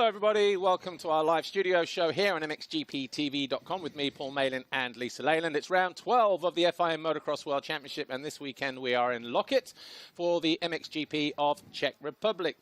Hello, everybody. Welcome to our live studio show here on MXGPTV.com with me, Paul Malin, and Lisa Leyland. It's round 12 of the FIM Motocross World Championship, and this weekend we are in Loket for the MXGP of Czech Republic.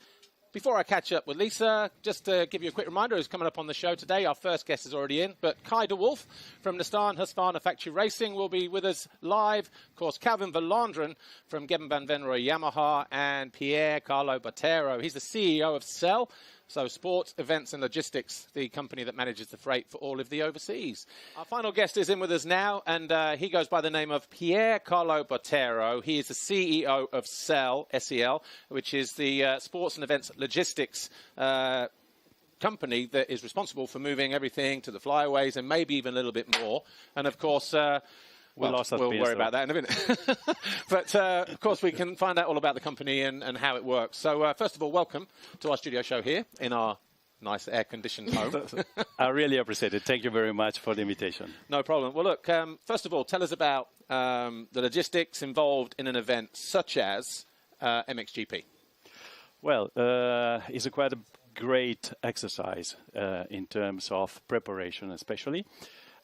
Before I catch up with Lisa, just to give you a quick reminder who's coming up on the show today. Our first guest is already in, but Kai de Wolf from Nissan Husqvarna Factory Racing will be with us live. Of course, Calvin Verlandren from Geben van Venrooy Yamaha, and Pier Carlo Bottero. He's the CEO of Cell. So Sports, Events and Logistics, the company that manages the freight for all of the overseas. Our final guest is in with us now, and he goes by the name of Pier Carlo Bottero. He is the CEO of Cell, SEL, which is the Sports and Events Logistics company that is responsible for moving everything to the flyaways and maybe even a little bit more. And of course... we'll worry about that in a minute. But, of course, we can find out all about the company and how it works. So, first of all, welcome to our studio show here in our nice air-conditioned home. I really appreciate it. Thank you very much for the invitation. No problem. Well, look, first of all, tell us about the logistics involved in an event such as MXGP. Well, it's quite a great exercise in terms of preparation, especially.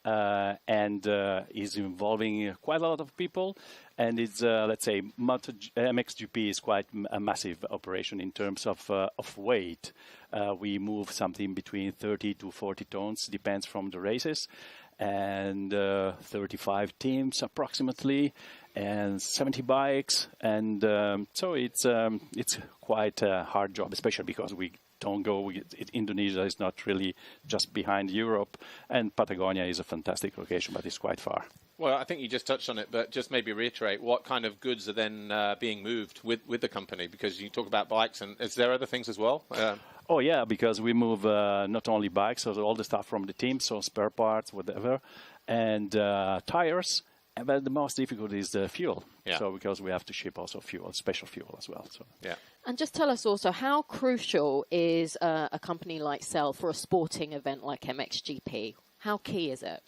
And is involving quite a lot of people, and it's let's say MXGP is quite a massive operation in terms of weight. We move something between 30 to 40 tons, depends from the races, and 35 teams approximately, and 70 bikes, and so it's quite a hard job, especially because we don't go. Indonesia is not really just behind Europe, and Patagonia is a fantastic location, but it's quite far. Well, I think you just touched on it, but just maybe reiterate what kind of goods are then being moved with the company, because you talk about bikes, and is there other things as well? Oh yeah, because we move not only bikes, so all the stuff from the team, so spare parts, whatever, and tires. But the most difficult is the fuel. Yeah. So because we have to ship also fuel, special fuel as well. So yeah. And just tell us also, how crucial is a company like Cell for a sporting event like MXGP? How key is it?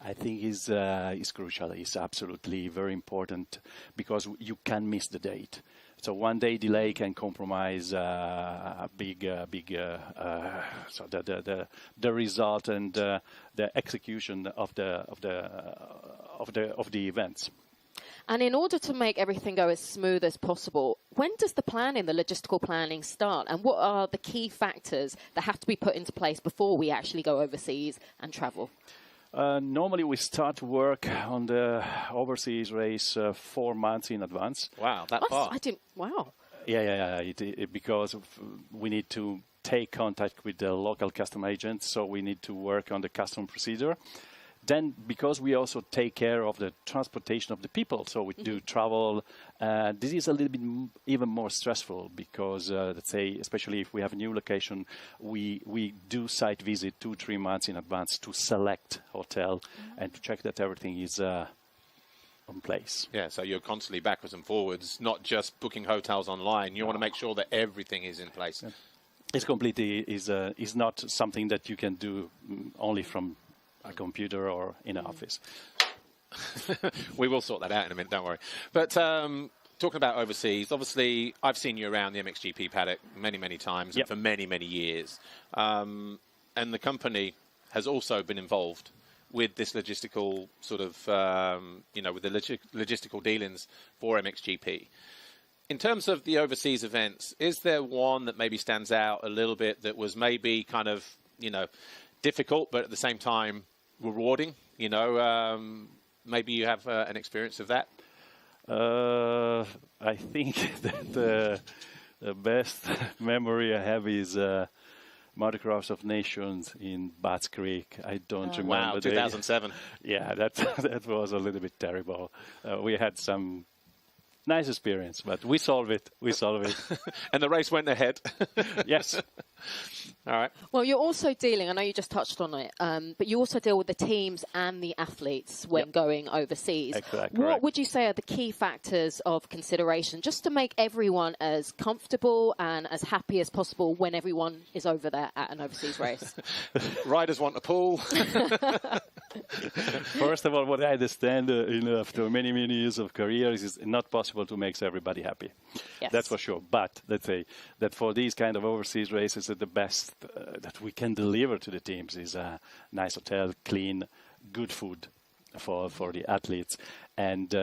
I think it's crucial. It's absolutely very important because you can miss the date. So one day delay can compromise a big so the result and the execution of the events. And in order to make everything go as smooth as possible, when does the planning, the logistical planning start? And what are the key factors that have to be put into place before we actually go overseas and travel? Normally, we start work on the overseas race 4 months in advance. Wow, that far. Wow. Yeah. Because we need to take contact with the local custom agents, so we need to work on the custom procedure. Then, because we also take care of the transportation of the people, so we do travel. This is a little bit even more stressful because, let's say, especially if we have a new location, we do site visit 2-3 months in advance to select hotel and to check that everything is on place. Yeah, so you're constantly backwards and forwards, not just booking hotels online. You want to make sure that everything is in place. Yeah. It's completely is not something that you can do only from a computer or in an office. We will sort that out in a minute, don't worry. But talking about overseas, obviously I've seen you around the MXGP paddock many, many times and for many, many years. And the company has also been involved with this logistical sort of, with the logistical dealings for MXGP. In terms of the overseas events, is there one that maybe stands out a little bit that was maybe kind of, difficult, but at the same time rewarding? Maybe you have an experience of that. I think that the best memory I have is Motocross of Nations in Bats Creek. I don't remember. Wow, 2007. Yeah, that was a little bit terrible. We had some nice experience, but we solved it. And the race went ahead. Yes. All right. Well, you're also dealing, I know you just touched on it, but you also deal with the teams and the athletes when going overseas. Exactly. What would you say are the key factors of consideration just to make everyone as comfortable and as happy as possible when everyone is over there at an overseas race? Riders want a pool. First of all, what I understand, after many, many years of career, is it's not possible to make everybody happy. Yes. That's for sure. But let's say that for these kind of overseas races, the best that we can deliver to the teams is a nice hotel, clean, good food for the athletes, and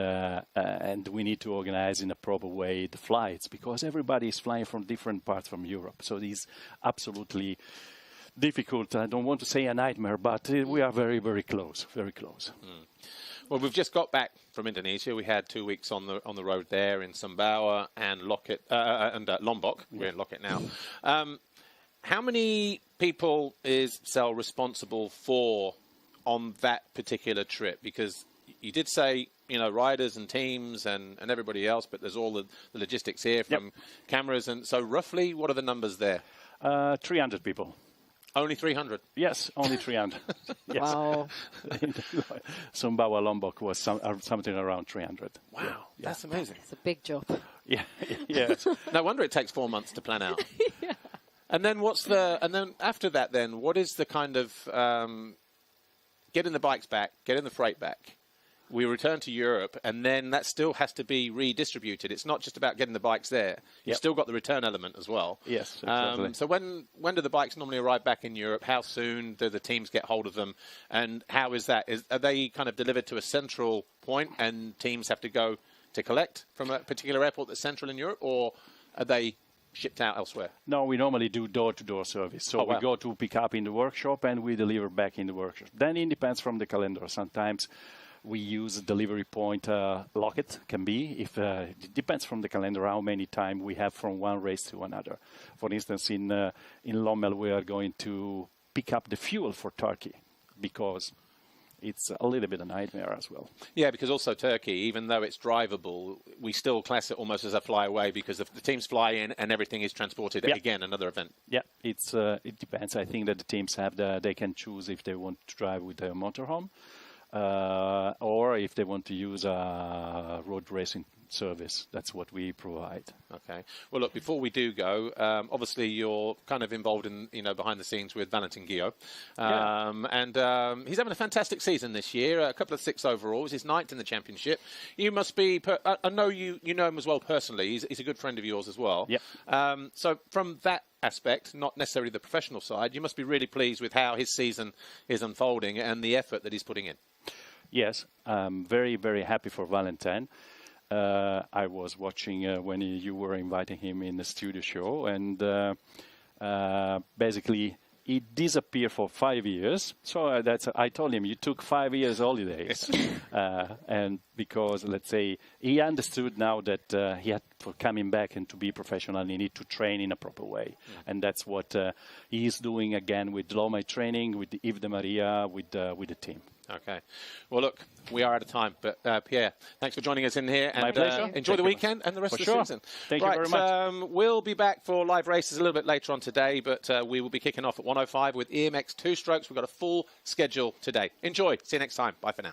we need to organize in a proper way the flights, because everybody is flying from different parts from Europe. So it is absolutely difficult. I don't want to say a nightmare, but we are very, very close, very close. Well, we've just got back from Indonesia. We had 2 weeks on the road there in Sumbawa and Lombok. We're in Locket now. How many people is Cell responsible for on that particular trip? Because you did say, riders and teams and everybody else, but there's all the logistics here from cameras. And so roughly, what are the numbers there? 300 people. Only 300? Yes, only 300. Yes. Wow. Sumbawa Lombok was something around 300. Wow, that's amazing. It's a big job. Yeah, yes. No wonder it takes 4 months to plan out. Yeah. And then after that, then what is the kind of getting the bikes back, getting the freight back? We return to Europe, and then that still has to be redistributed. It's not just about getting the bikes there. You've still got the return element as well. Yes, exactly. So when do the bikes normally arrive back in Europe? How soon do the teams get hold of them? And how is that? Are they kind of delivered to a central point, and teams have to go to collect from a particular airport that's central in Europe, or are they shipped out elsewhere? No, we normally do door-to-door service. So we go to pick up in the workshop, and we deliver back in the workshop. Then it depends from the calendar. Sometimes we use a delivery point, Locket can be. It depends from the calendar how many time we have from one race to another. For instance, in Lommel, we are going to pick up the fuel for Turkey, because it's a little bit a nightmare as well. Yeah, because also Turkey, even though it's drivable, we still class it almost as a fly-away, because if the teams fly in and everything is transported, again, another event. Yeah, it depends. I think that the teams they can choose if they want to drive with their motorhome, or if they want to use a road racing service. That's what we provide. Okay. Well, look, before we do go, obviously you're kind of involved in, behind the scenes with Valentin Guillot. And he's having a fantastic season this year, a couple of 6 overalls, his 9th in the championship. You must be, I know you know him as well personally. He's a good friend of yours as well. Yeah. So from that aspect, not necessarily the professional side, you must be really pleased with how his season is unfolding and the effort that he's putting in. Yes, I'm very, very happy for Valentin. I was watching when you were inviting him in the studio show, and basically he disappeared for 5 years. So I told him, you took 5 years holidays. And because, let's say, he understood now that he had for coming back and to be professional, he need to train in a proper way. And that's what he is doing again with Lomai training, with Yves de Maria, with the team. Okay. Well, look, we are out of time. But, Pierre, thanks for joining us in here. And, my pleasure. Enjoy the weekend and the rest of the season. Thank you very much. We'll be back for live races a little bit later on today, but we will be kicking off at 1:05 with EMX 2 strokes. We've got a full schedule today. Enjoy. See you next time. Bye for now.